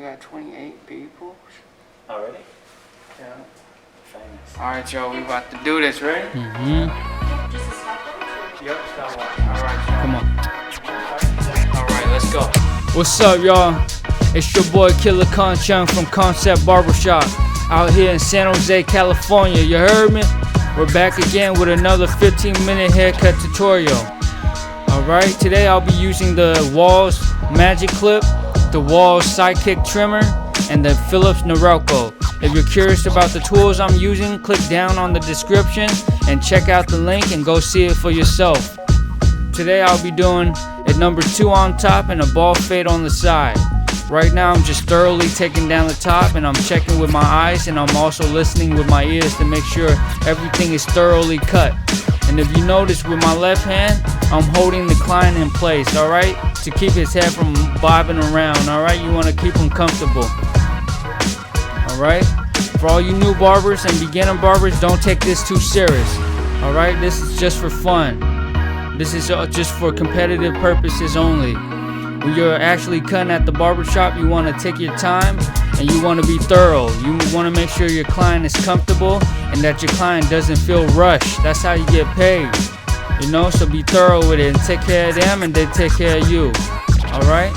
got 28 people. Already? Yeah. Famous. Alright, y'all, we about to do this, right? Mm-hmm. Yep, stop watching. Alright, y'all. Come on. Alright, let's go. What's up, y'all? It's your boy Killer Conchung from Concept Barbershop out here in San Jose, California. You heard me? We're back again with another 15-minute haircut tutorial. Alright, today I'll be using the Wahl's Magic Clip, the Wahl's SideKick trimmer, and the Philips Norelco. If you're curious about the tools I'm using, click down on the description and check out the link and go see it for yourself. Today I'll be doing a number 2 on top and a ball fade on the side. Right now I'm just thoroughly taking down the top and I'm checking with my eyes, and I'm also listening with my ears to make sure everything is thoroughly cut. And if you notice, with my left hand, I'm holding the client in place, alright? To keep his head from bobbing around, alright? You want to keep him comfortable. Alright? For all you new barbers and beginner barbers, don't take this too serious. Alright? This is just for fun. This is just for competitive purposes only. When you're actually cutting at the barbershop, you want to take your time and you want to be thorough. You want to make sure your client is comfortable and that your client doesn't feel rushed. That's how you get paid. You know, so be thorough with it and take care of them and they take care of you. Alright?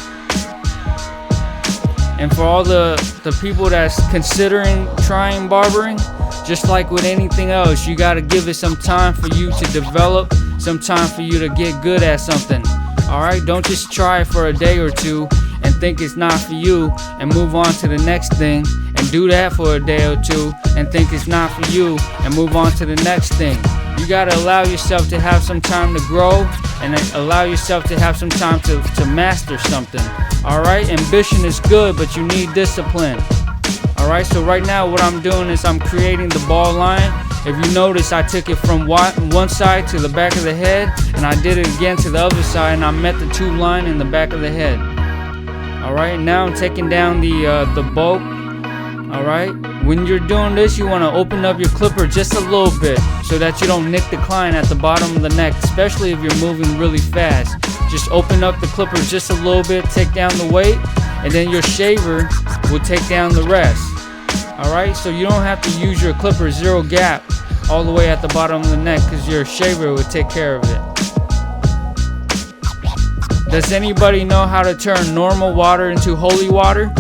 And for all the people that's considering trying barbering, just like with anything else, you got to give it some time for you to develop, some time for you to get good at something. Alright, don't just try it for a day or two and think it's not for you and move on to the next thing, and do that for a day or two and think it's not for you and move on to the next thing. You gotta allow yourself to have some time to grow and allow yourself to have some time to master something. Alright, ambition is good, but you need discipline. Alright, so right now what I'm doing is I'm creating the ball line. If you notice, I took it from one side to the back of the head, and I did it again to the other side, and I met the tube line in the back of the head. Alright, now I'm taking down the bulk. Alright, when you're doing this, you want to open up your clipper just a little bit so that you don't nick the client at the bottom of the neck, especially if you're moving really fast. Just open up the clipper just a little bit, take down the weight, and then your shaver will take down the rest. Alright, so you don't have to use your clipper zero gap all the way at the bottom of the neck, because your shaver will take care of it. Does anybody know how to turn normal water into holy water?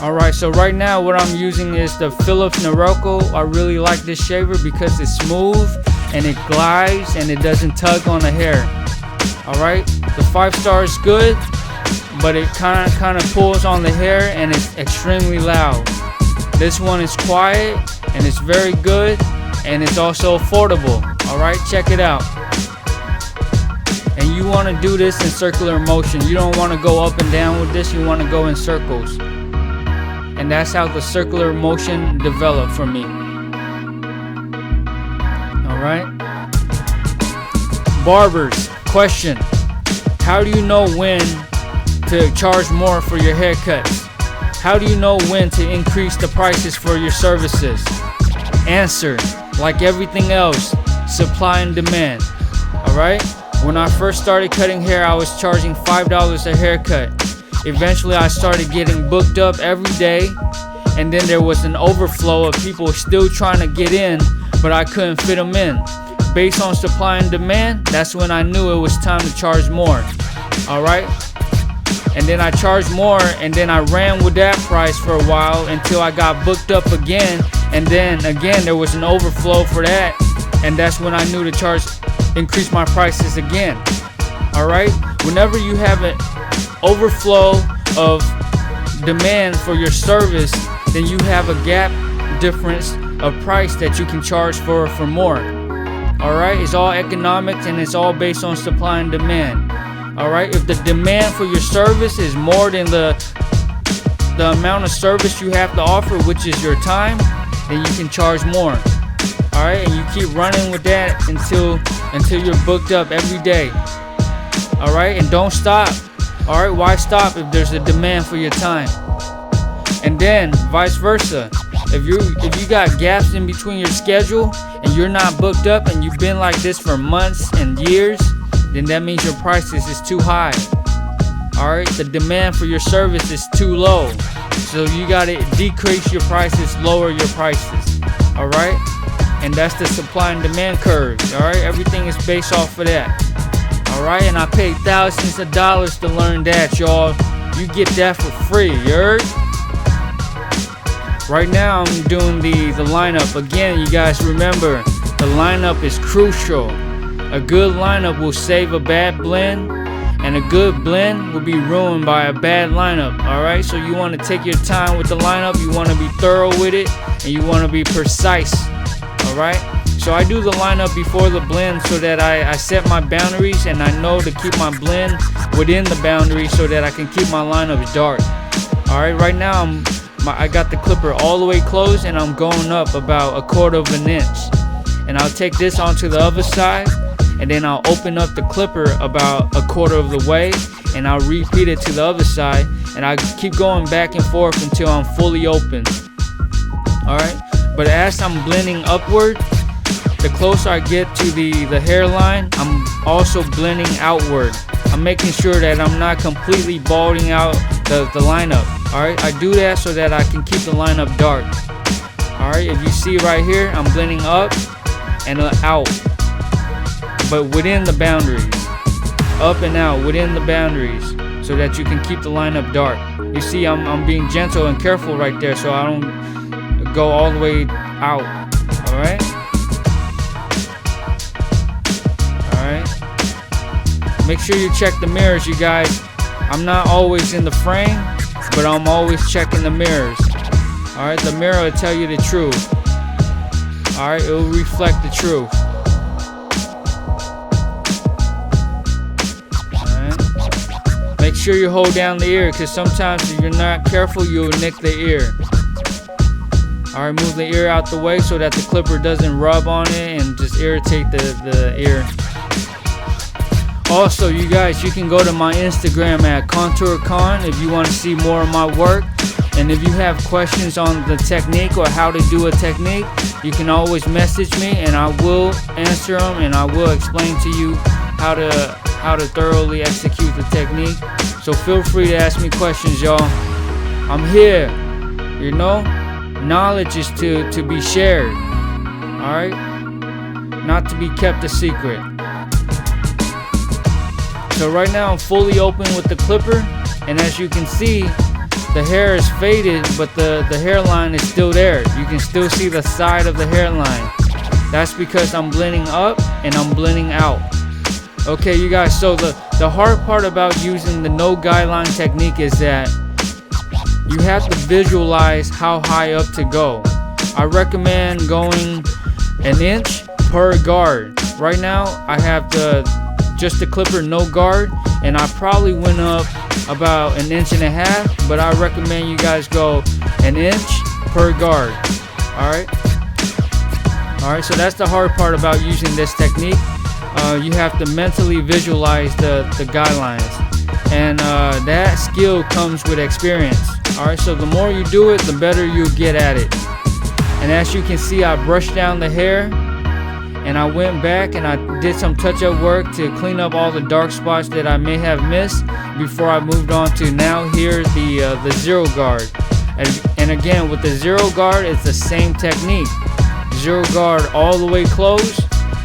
Alright, so right now what I'm using is the Philips Norelco. I really like this shaver because it's smooth and it glides and it doesn't tug on the hair. Alright, the 5-star is good, but it kind of pulls on the hair and it's extremely loud. This one is quiet and it's very good, and it's also affordable. Alright, check it out. And you want to do this in circular motion. You don't want to go up and down with this, you want to go in circles. And that's how the circular motion developed for me. Alright. Barbers, question. How do you know when to charge more for your haircuts? How do you know when to increase the prices for your services? Answer, like everything else, supply and demand. Alright? When I first started cutting hair, I was charging $5 a haircut. Eventually I started getting booked up every day, and then there was an overflow of people still trying to get in, but I couldn't fit them in. Based on supply and demand, that's when I knew it was time to charge more. Alright? And then I charged more, and then I ran with that price for a while until I got booked up again, and then again there was an overflow for that, and that's when I knew to increase my prices again. Alright? Whenever you have an overflow of demand for your service, then you have a gap difference of price that you can charge for more. Alright? It's all economics and it's all based on supply and demand. Alright, if the demand for your service is more than the amount of service you have to offer, which is your time, then you can charge more. Alright, and you keep running with that until you're booked up every day. Alright, and don't stop. Alright, why stop if there's a demand for your time? And then vice versa. If you got gaps in between your schedule and you're not booked up and you've been like this for months and years, then that means your prices is too high. Alright, the demand for your service is too low. So you gotta decrease your prices, lower your prices. Alright? And that's the supply and demand curve. Alright, everything is based off of that. Alright, and I paid thousands of dollars to learn that, y'all. You get that for free, you heard? Right now I'm doing the lineup. Again, you guys remember, the lineup is crucial. A good lineup will save a bad blend, and a good blend will be ruined by a bad lineup. Alright, so you want to take your time with the lineup, you want to be thorough with it, and you want to be precise. Alright, so I do the lineup before the blend so that I set my boundaries, and I know to keep my blend within the boundaries so that I can keep my lineups dark. Alright, right now I got the clipper all the way closed, and I'm going up about 1/4 of an inch. And I'll take this onto the other side, and then I'll open up the clipper about 1/4 of the way, and I'll repeat it to the other side, and I keep going back and forth until I'm fully open. Alright, but as I'm blending upward, the closer I get to the hairline, I'm also blending outward. I'm making sure that I'm not completely balding out the lineup. Alright, I do that so that I can keep the lineup dark. Alright, if you see right here, I'm blending up and out, but within the boundaries. Up and out within the boundaries so that you can keep the lineup dark. You see, I'm being gentle and careful right there so I don't go all the way out. Alright? Alright. Make sure you check the mirrors, you guys. I'm not always in the frame, but I'm always checking the mirrors. Alright, the mirror will tell you the truth. Alright, it will reflect the truth. Alright. Make sure you hold down the ear, because sometimes if you're not careful, you'll nick the ear. Alright, move the ear out the way so that the clipper doesn't rub on it and just irritate the ear. Also, you guys, you can go to my Instagram at ContourCon if you want to see more of my work. And if you have questions on the technique or how to do a technique, you can always message me and I will answer them, and I will explain to you how to thoroughly execute the technique. So feel free to ask me questions, y'all. I'm here. You know, knowledge is to be shared. Alright? Not to be kept a secret. So right now I'm fully open with the clipper, and as you can see, the hair is faded, but the hairline is still there. You can still see the side of the hairline. That's because I'm blending up and I'm blending out. Okay, you guys, so the hard part about using the no guideline technique is that you have to visualize how high up to go. I recommend going 1 inch per guard. Right now I have just the clipper, no guard, and I probably went up about 1.5 inches, but I recommend you guys go 1 inch per guard. Alright, so that's the hard part about using this technique. You have to mentally visualize the guidelines, and that skill comes with experience. Alright, so the more you do it, the better you get at it. And as you can see, I brushed down the hair, and I went back and I did some touch-up work to clean up all the dark spots that I may have missed before I moved on to now here's the zero guard. And again, with the zero guard, it's the same technique. Zero guard all the way closed.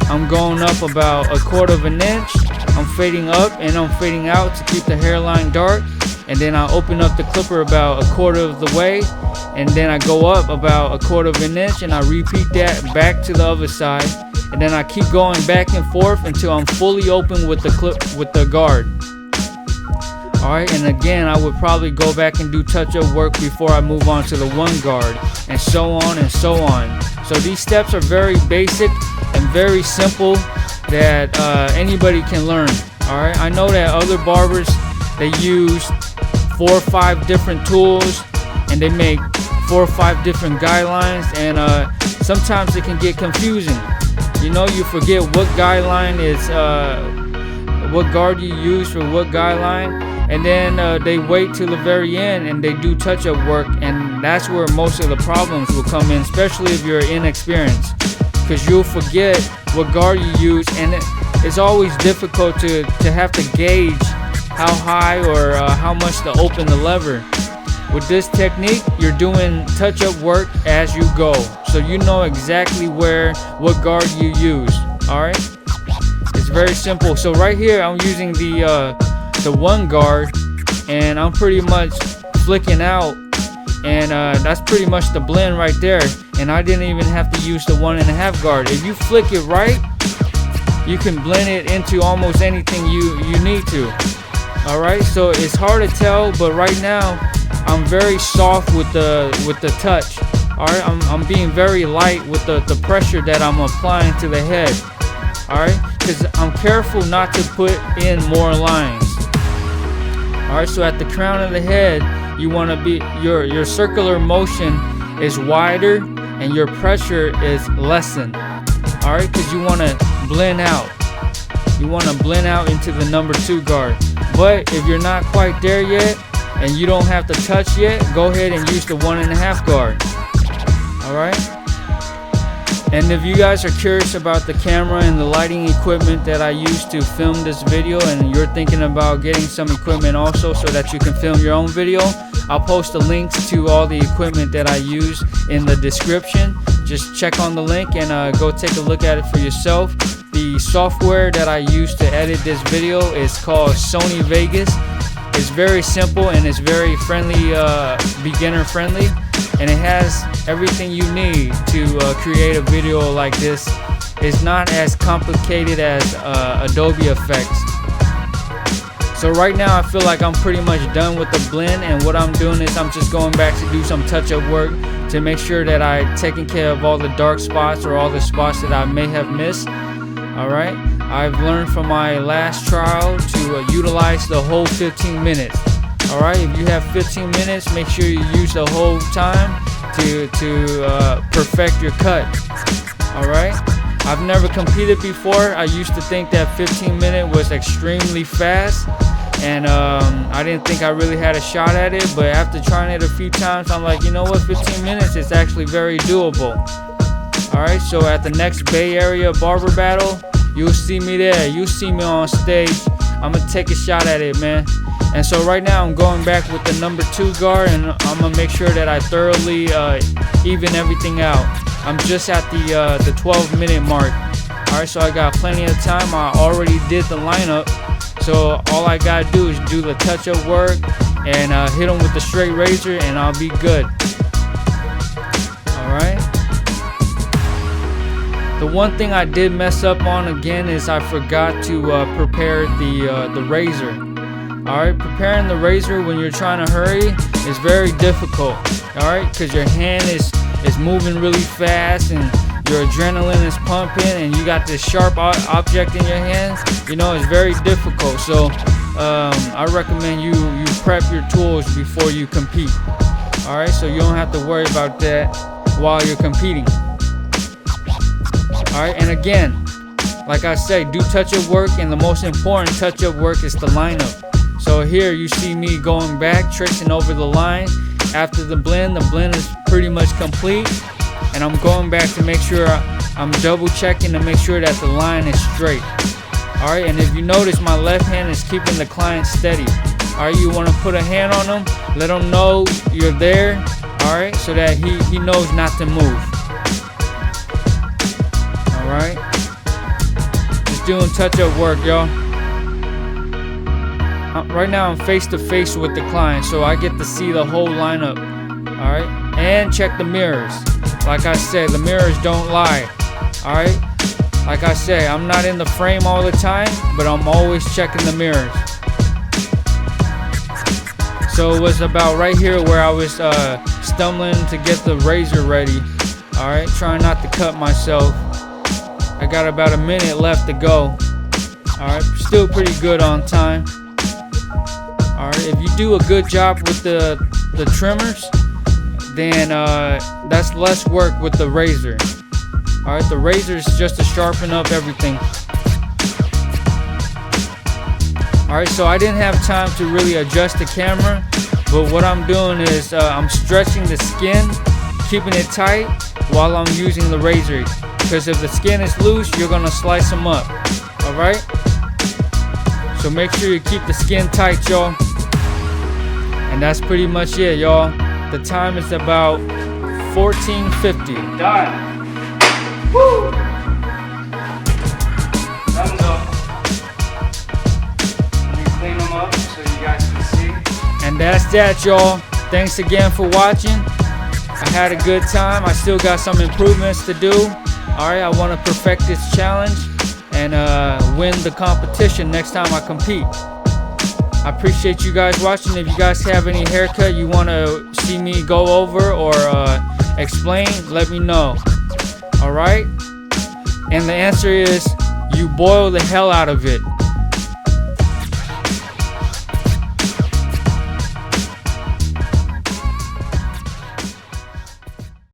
I'm going up about 1/4 of an inch. I'm fading up and I'm fading out to keep the hairline dark. And then I open up the clipper about 1/4 of the way, and then I go up about 1/4 of an inch, and I repeat that back to the other side. And then I keep going back and forth until I'm fully open with the guard. Alright, and again, I would probably go back and do touch-up work before I move on to the 1 guard, and so on and so on. So these steps are very basic and very simple that anybody can learn. Alright, I know that other barbers, they use 4 or 5 different tools, and they make 4 or 5 different guidelines, and sometimes it can get confusing. You know, you forget what guideline is, what guard you use for what guideline, and then they wait till the very end and they do touch-up work, and that's where most of the problems will come in, especially if you're inexperienced, because you'll forget what guard you use, and it's always difficult to have to gauge how high or how much to open the lever. With this technique, you're doing touch-up work as you go, so you know exactly what guard you use. All right, it's very simple. So right here, I'm using the one guard, and I'm pretty much flicking out, and that's pretty much the blend right there. And I didn't even have to use the 1.5 guard. If you flick it right, you can blend it into almost anything you need to. All right, so it's hard to tell, but right now I'm very soft with the touch. All right, I'm being very light with the pressure that I'm applying to the head. All right, because I'm careful not to put in more lines. All right, so at the crown of the head, you want to be your circular motion is wider and your pressure is lessened. All right, because you want to blend out. You want to blend out into the number 2 guard. But if you're not quite there yet and you don't have to touch yet, go ahead and use the 1.5 guard. All right. And if you guys are curious about the camera and the lighting equipment that I use to film this video, and you're thinking about getting some equipment also so that you can film your own video, I'll post the links to all the equipment that I use in the description. Just check on the link and go take a look at it for yourself. The software that I use to edit this video is called Sony Vegas. It's very simple and it's very friendly, beginner friendly, and it has everything you need to create a video like this. It's not as complicated as Adobe Effects. So right now I feel like I'm pretty much done with the blend, and what I'm doing is I'm just going back to do some touch-up work to make sure that I'm taking care of all the dark spots or all the spots that I may have missed. All right, I've learned from my last trial to utilize the whole 15 minutes. All right, if you have 15 minutes, make sure you use the whole time to perfect your cut. All right, I've never competed before. I used to think that 15 minutes was extremely fast, and I didn't think I really had a shot at it. But after trying it a few times, I'm like, you know what, 15 minutes is actually very doable. All right, so at the next Bay Area barber battle, you'll see me there. You'll see me on stage. I'm gonna take a shot at it, man. And so right now I'm going back with the number 2 guard, and I'm gonna make sure that I thoroughly even everything out. I'm just at the 12-minute mark. All right, so I got plenty of time. I already did the lineup, so all I gotta do is do the touch-up work and hit them with the straight razor, and I'll be good. All right. The one thing I did mess up on again is I forgot to prepare the razor. Alright, preparing the razor when you're trying to hurry is very difficult. Alright, because your hand is moving really fast and your adrenaline is pumping and you got this sharp object in your hands. You know, it's very difficult. So I recommend you prep your tools before you compete. Alright, so you don't have to worry about that while you're competing. Alright, and again, like I say, do touch-up work, and the most important touch-up work is the lineup. So here you see me going back, tracing over the line. After the blend is pretty much complete, and I'm going back to make sure I'm double checking to make sure that the line is straight. Alright, and if you notice, my left hand is keeping the client steady. Alright, you want to put a hand on them, let them know you're there, alright, so that he knows not to move. Alright, just doing touch-up work, y'all. Right now I'm face to face with the client, so I get to see the whole lineup. Alright, and check the mirrors. Like I said, the mirrors don't lie. Alright, like I say, I'm not in the frame all the time, but I'm always checking the mirrors. So it was about right here where I was stumbling to get the razor ready. Alright, trying not to cut myself. I got about a minute left to go. Alright, still pretty good on time. Alright, if you do a good job with the trimmers, then that's less work with the razor. Alright, the razor is just to sharpen up everything. Alright, so I didn't have time to really adjust the camera, but what I'm doing is I'm stretching the skin, keeping it tight while I'm using the razor. Because if the skin is loose, you're gonna slice them up. Alright? So make sure you keep the skin tight, y'all. And that's pretty much it, y'all. The time is about 14:50. Done. Woo! Thumbs up. Let me clean them up so you guys can see. And that's that, y'all. Thanks again for watching. I had a good time. I still got some improvements to do. Alright, I want to perfect this challenge and win the competition next time I compete. I appreciate you guys watching. If you guys have any haircut you want to see me go over or explain, let me know. Alright? And the answer is, you boil the hell out of it.